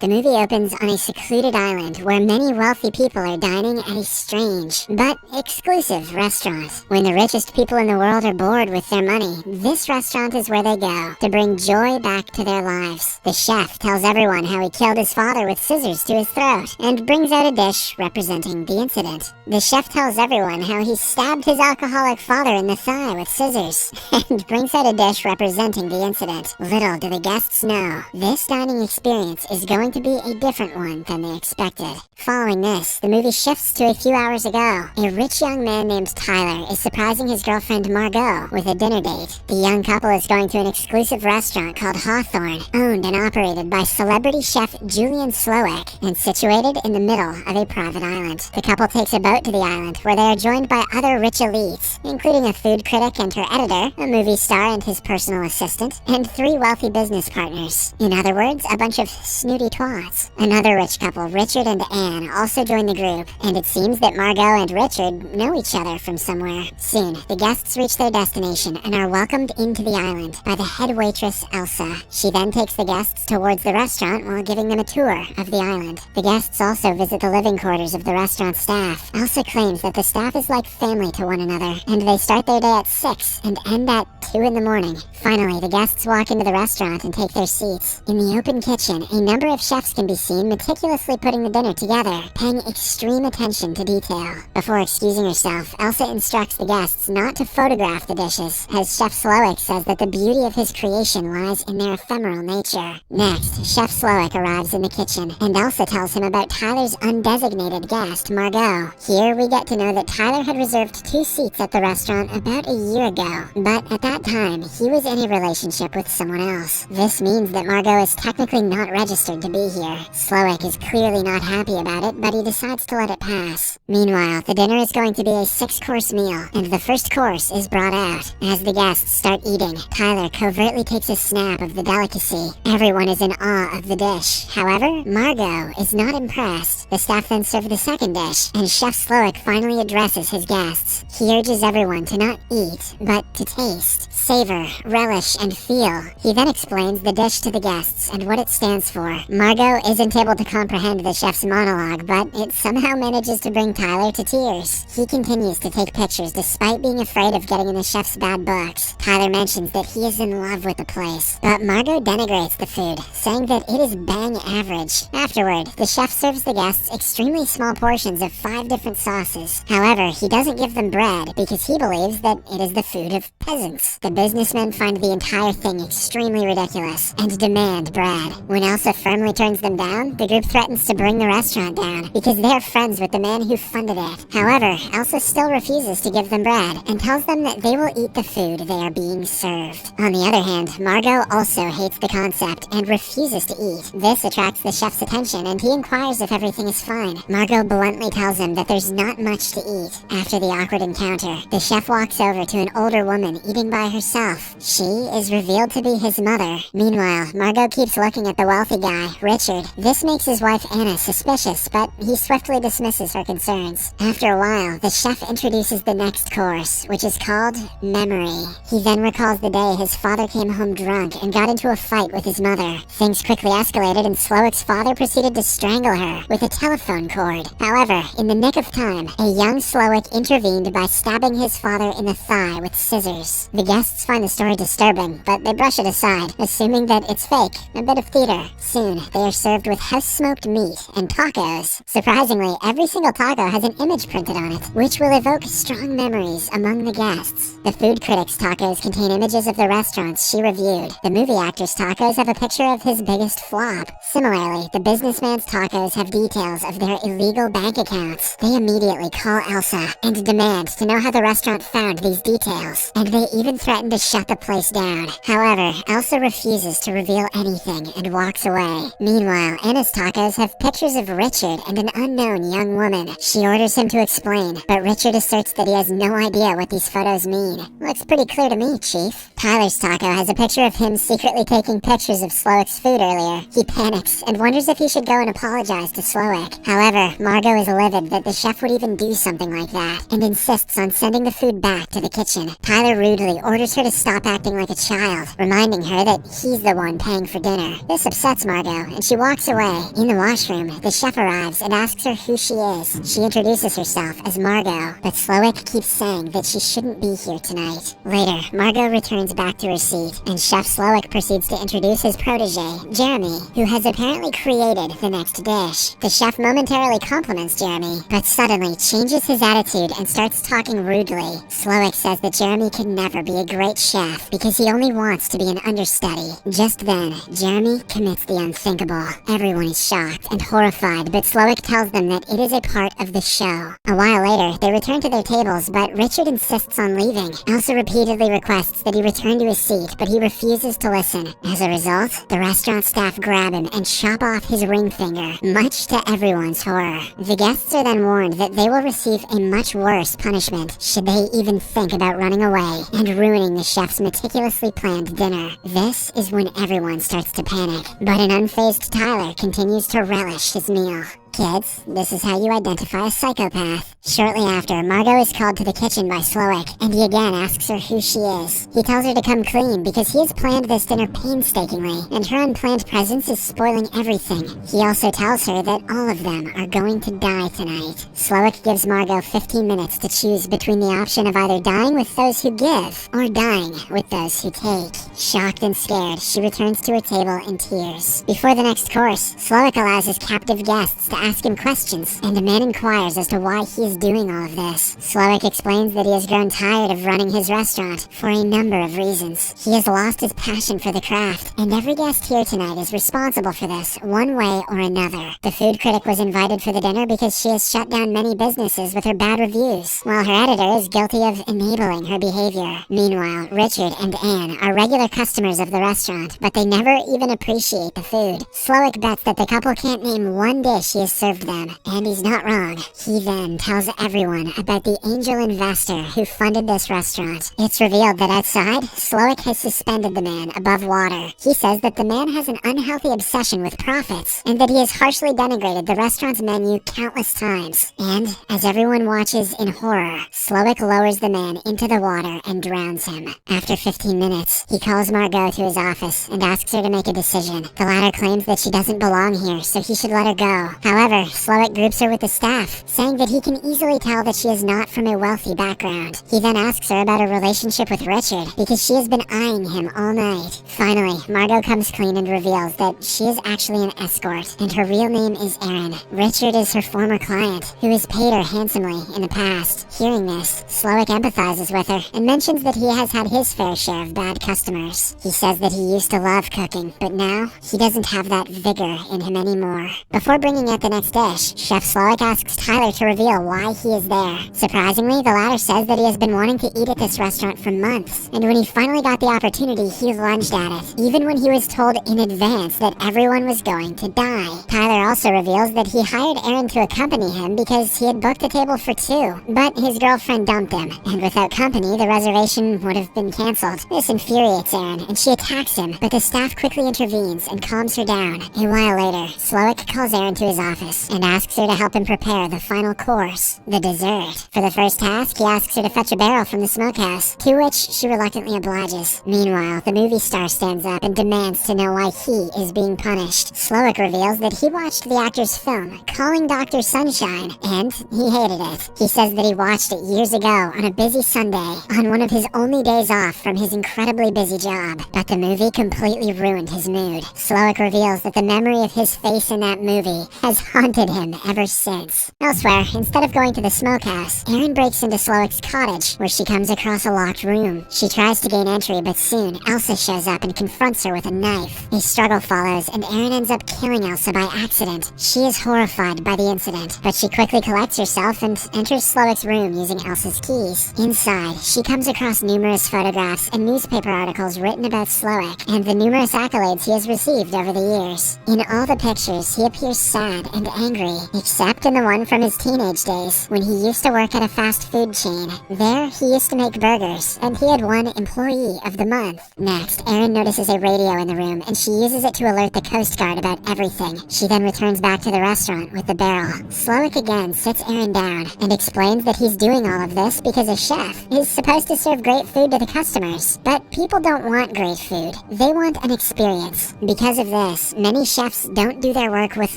The movie opens on a secluded island where many wealthy people are dining at a strange, but exclusive restaurant. When the richest people in the world are bored with their money, this restaurant is where they go to bring joy back to their lives. The chef tells everyone how he killed his father with scissors to his throat and brings out a dish representing the incident. The chef tells everyone how he stabbed his alcoholic father in the thigh with scissors and brings out a dish representing the incident. Little do the guests know, this dining experience is going to be a different one than they expected. Following this, the movie shifts to a few hours ago. A rich young man named Tyler is surprising his girlfriend Margot with a dinner date. The young couple is going to an exclusive restaurant called Hawthorn, owned and operated by celebrity chef Julian Slowik, and situated in the middle of a private island. The couple takes a boat to the island, where they are joined by other rich elites, including a food critic and her editor, a movie star and his personal assistant, and 3 wealthy business partners. In other words, a bunch of snooty twats. Another rich couple, Richard and Anne, also join the group, and it seems that Margot and Richard know each other from somewhere. Soon, the guests reach their destination and are welcomed into the island by the head waitress, Elsa. She then takes the guests towards the restaurant while giving them a tour of the island. The guests also visit the living quarters of the restaurant staff. Elsa claims that the staff is like family to one another, and they start their day at 6 and end at 2 in the morning. Finally, the guests walk into the restaurant and take their seats. In the open kitchen, a number of chefs can be seen meticulously putting the dinner together, paying extreme attention to detail. Before excusing herself, Elsa instructs the guests not to photograph the dishes, as Chef Slowik says that the beauty of his creation lies in their ephemeral nature. Next, Chef Slowik arrives in the kitchen, and Elsa tells him about Tyler's undesignated guest, Margot. Here we get to know that Tyler had reserved 2 seats at the restaurant about a year ago, but at that time, he was in a relationship with someone else. This means that Margot is technically not registered to be here. Slowik is clearly not happy about it, but he decides to let it pass. Meanwhile, the dinner is going to be a 6-course meal, and the first course is brought out. As the guests start eating, Tyler covertly takes a snap of the delicacy. Everyone is in awe of the dish. However, Margot is not impressed. The staff then serve the second dish, and Chef Slowik finally addresses his guests. He urges everyone to not eat, but to taste, savor, relish, and feel. He then explains the dish to the guests and what it stands for. Margot isn't able to comprehend the chef's monologue, but it somehow manages to bring Tyler to tears. He continues to take pictures despite being afraid of getting in the chef's bad books. Tyler mentions that he is in love with the place, but Margot denigrates the food, saying that it is bang average. Afterward, the chef serves the guests extremely small portions of 5 different sauces. However, he doesn't give them bread because he believes that it is the food of peasants. The businessmen find the entire thing extremely ridiculous and demand bread. When Elsa firmly turns them down, the group threatens to bring the restaurant down because they are friends with the man who funded it. However, Elsa still refuses to give them bread and tells them that they will eat the food they are being served. On the other hand, Margot also hates the concept and refuses to eat. This attracts the chef's attention and he inquires if everything is fine. Margot bluntly tells him that there's not much to eat. After the awkward encounter, the chef walks over to an older woman eating by herself. She is revealed to be his mother. Meanwhile, Margot keeps looking at the wealthy guy, Richard. This makes his wife Anna suspicious, but he swiftly dismisses her concerns. After a while, the chef introduces the next course, which is called Memory. He then recalls the day his father came home drunk and got into a fight with his mother. Things quickly escalated and Slowik's father proceeded to strangle her with a telephone cord. However, in the nick of time, a young Slowik intervened by stabbing his father in the thigh with scissors. The guests find the story disturbing, but they brush it aside, assuming that it's fake, a bit of theater. Soon, they are served with house-smoked meat and tacos. Surprisingly, every single taco has an image printed on it, which will evoke strong memories among the guests. The food critic's tacos contain images of the restaurants she reviewed. The movie actor's tacos have a picture of his biggest flop. Similarly, the businessman's tacos have details of their illegal bank accounts. They immediately call Elsa and demand to know how the restaurant found these details, and they even threaten to shut the place down. However, Elsa refuses to reveal anything and walks away. Meanwhile, Anna's tacos have pictures of Richard and an unknown young woman. She orders him to explain, but Richard asserts that he has no idea what these photos mean. Looks pretty clear to me, Chief. Tyler's taco has a picture of him secretly taking pictures of Slowik's food earlier. He panics and wonders if he should go and apologize to Slowik. However, Margot is livid that the chef would even do something like that, and insists on sending the food back to the kitchen. Tyler rudely orders her to stop acting like a child, reminding her that he's the one paying for dinner. This upsets Margot, and she walks away. In the washroom, the chef arrives and asks her who she is. She introduces herself as Margot, but Slowik keeps saying that she shouldn't be here tonight. Later, Margot returns back to her seat, and Chef Slowik proceeds to introduce his protege, Jeremy, who has apparently created the next dish. The chef momentarily compliments Jeremy, but suddenly changes his attitude and starts talking rudely. Slowik says that Jeremy can never be a great chef because he only wants to be an understudy. Just then, Jeremy commits the unthinkable. Everyone is shocked and horrified, but Slowik tells them that it is a part of the show. A while later, they return to their tables, but Richard insists on leaving. Elsa repeatedly requests that he return to his seat, but he refuses to listen. As a result, the restaurant staff grab him and chop off his ring finger, much to everyone's horror. The guests are then warned that they will receive a much worse punishment should they even think about running away and ruining the chef's meticulously planned dinner. This is when everyone starts to panic, but an unfazed Tyler continues to relish his meal. Kids, this is how you identify a psychopath. Shortly after, Margot is called to the kitchen by Slowik, and he again asks her who she is. He tells her to come clean because he has planned this dinner painstakingly, and her unplanned presence is spoiling everything. He also tells her that all of them are going to die tonight. Slowik gives Margot 15 minutes to choose between the option of either dying with those who give, or dying with those who take. Shocked and scared, she returns to her table in tears. Before the next course, Slowik allows his captive guests to ask him questions, and a man inquires as to why he is doing all of this. Slowik explains that he has grown tired of running his restaurant for a number of reasons. He has lost his passion for the craft, and every guest here tonight is responsible for this, one way or another. The food critic was invited for the dinner because she has shut down many businesses with her bad reviews, while her editor is guilty of enabling her behavior. Meanwhile, Richard and Anne are regular customers of the restaurant, but they never even appreciate the food. Slowik bets that the couple can't name one dish he has served them, and he's not wrong. He then tells everyone about the angel investor who funded this restaurant. It's revealed that outside, Slowik has suspended the man above water. He says that the man has an unhealthy obsession with profits, and that he has harshly denigrated the restaurant's menu countless times. And, as everyone watches in horror, Slowik lowers the man into the water and drowns him. After 15 minutes, he calls Margot to his office and asks her to make a decision. The latter claims that she doesn't belong here, so he should let her go. However, Slowik groups her with the staff, saying that he can easily tell that she is not from a wealthy background. He then asks her about her relationship with Richard, because she has been eyeing him all night. Finally, Margot comes clean and reveals that she is actually an escort, and her real name is Erin. Richard is her former client, who has paid her handsomely in the past. Hearing this, Slowik empathizes with her, and mentions that he has had his fair share of bad customers. He says that he used to love cooking, but now, he doesn't have that vigor in him anymore. Before bringing out the next dish, Chef Slowik asks Tyler to reveal why he is there. Surprisingly, the latter says that he has been wanting to eat at this restaurant for months, and when he finally got the opportunity, he lunged at it, even when he was told in advance that everyone was going to die. Tyler also reveals that he hired Erin to accompany him because he had booked a table for two, but his girlfriend dumped him, and without company, the reservation would have been cancelled. This infuriates Erin, and she attacks him, but the staff quickly intervenes and calms her down. A while later, Slowik calls Erin to his office and asks her to help him prepare the final course, the dessert. For the first task, he asks her to fetch a barrel from the smokehouse, to which she reluctantly obliges. Meanwhile, the movie star stands up and demands to know why he is being punished. Slowik reveals that he watched the actor's film, Calling Dr. Sunshine, and he hated it. He says that he watched it years ago on a busy Sunday, on one of his only days off from his incredibly busy job, but the movie completely ruined his mood. Slowik reveals that the memory of his face in that movie has haunted him ever since. Elsewhere, instead of going to the smokehouse, Erin breaks into Slowik's cottage, where she comes across a locked room. She tries to gain entry, but soon, Elsa shows up and confronts her with a knife. A struggle follows, and Erin ends up killing Elsa by accident. She is horrified by the incident, but she quickly collects herself and enters Slowik's room using Elsa's keys. Inside, she comes across numerous photographs and newspaper articles written about Slowik, and the numerous accolades he has received over the years. In all the pictures, he appears sad and angry, except in the one from his teenage days, when he used to work at a fast food chain. There, he used to make burgers, and he had won Employee of the Month. Next, Erin notices a radio in the room, and she uses it to alert the Coast Guard about everything. She then returns back to the restaurant with the barrel. Slowik again sits Erin down and explains that he's doing all of this because a chef is supposed to serve great food to the customers. But people don't want great food. They want an experience. Because of this, many chefs don't do their work with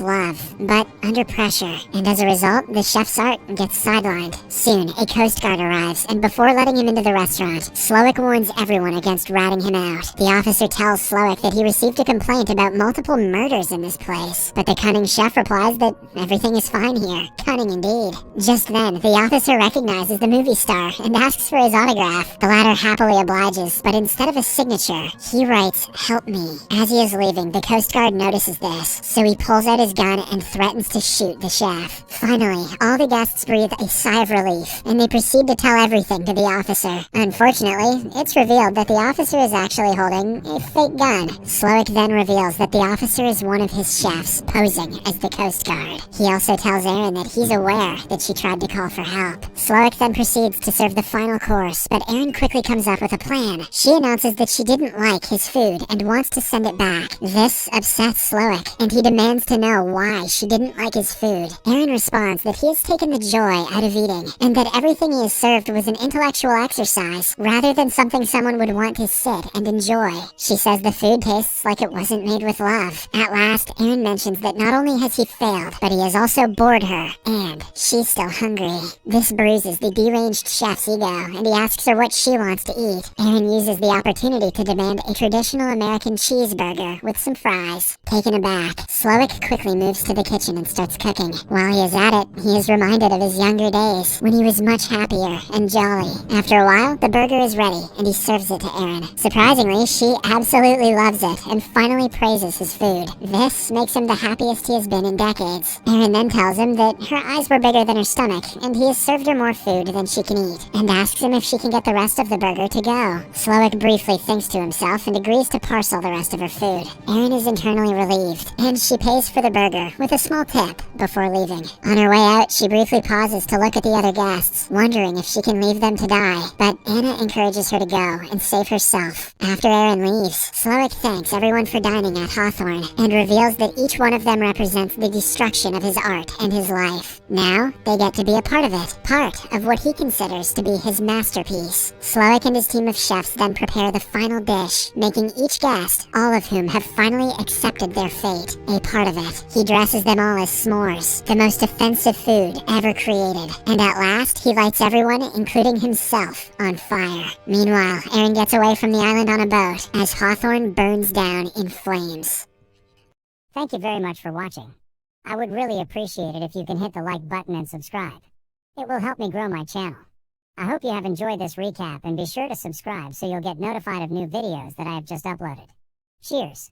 love, but under pressure. And as a result, the chef's art gets sidelined. Soon, a Coast Guard arrives, and before letting him into the restaurant, Slowik warns everyone against ratting him out. The officer tells Slowik that he received a complaint about multiple murders in this place, but the cunning chef replies that everything is fine here. Cunning indeed. Just then, the officer recognizes the movie star and asks for his autograph. The latter happily obliges, but instead of a signature, he writes, "Help me." As he is leaving, the Coast Guard notices this, so he pulls out his gun and threatens to shoot the chef. Finally, all the guests breathe a sigh of relief, and they proceed to tell everything to the officer. Unfortunately, it's revealed that the officer is actually holding a fake gun. Slowik then reveals that the officer is one of his chefs, posing as the Coast Guard. He also tells Erin that he's aware that she tried to call for help. Slowik then proceeds to serve the final course, but Erin quickly comes up with a plan. She announces that she didn't like his food and wants to send it back. This upsets Slowik, and he demands to know why she didn't like his food. Erin responds that he has taken the joy out of eating, and that everything he has served was an intellectual exercise, rather than something someone would want to sit and enjoy. She says the food tastes like it wasn't made with love. At last, Erin mentions that not only has he failed, but he has also bored her, and she's still hungry. This bruises the deranged chef's ego, and he asks her what she wants to eat. Erin uses the opportunity to demand a traditional American cheeseburger with some fries. Taken aback, Slowik quickly moves to the kitchen and starts cooking. While he is at it, he is reminded of his younger days, when he was much happier and jolly. After a while, the burger is ready, and he serves it to Erin. Surprisingly, she absolutely loves it, and finally praises his food. This makes him the happiest he has been in decades. Erin then tells him that her eyes were bigger than her stomach, and he has served her more food than she can eat, and asks him if she can get the rest of the burger to go. Slowik briefly thinks to himself and agrees to parcel the rest of her food. Erin is internally relieved, and she pays for the burger with a small tip before leaving. On her way out, she briefly pauses to look at the other guests, wondering if she can leave them to die, but Anna encourages her to go and save herself. After Erin leaves, Slowik thanks everyone for dining at Hawthorn, and reveals that each one of them represents the destruction of his art and his life. Now, they get to be a part of it, part of what he considers to be his masterpiece. Slowik and his team of chefs then prepare the final dish, making each guest, all of whom have finally accepted their fate, a part of it. He dresses them all as s'mores, the most offensive food ever created, and at last he lights everyone, including himself, on fire. Meanwhile, Erin gets away from the island on a boat as Hawthorn burns down in flames. Thank you very much for watching. I would really appreciate it if you can hit the like button and subscribe. It will help me grow my channel. I hope you have enjoyed this recap, and be sure to subscribe so you'll get notified of new videos that I have just uploaded. Cheers!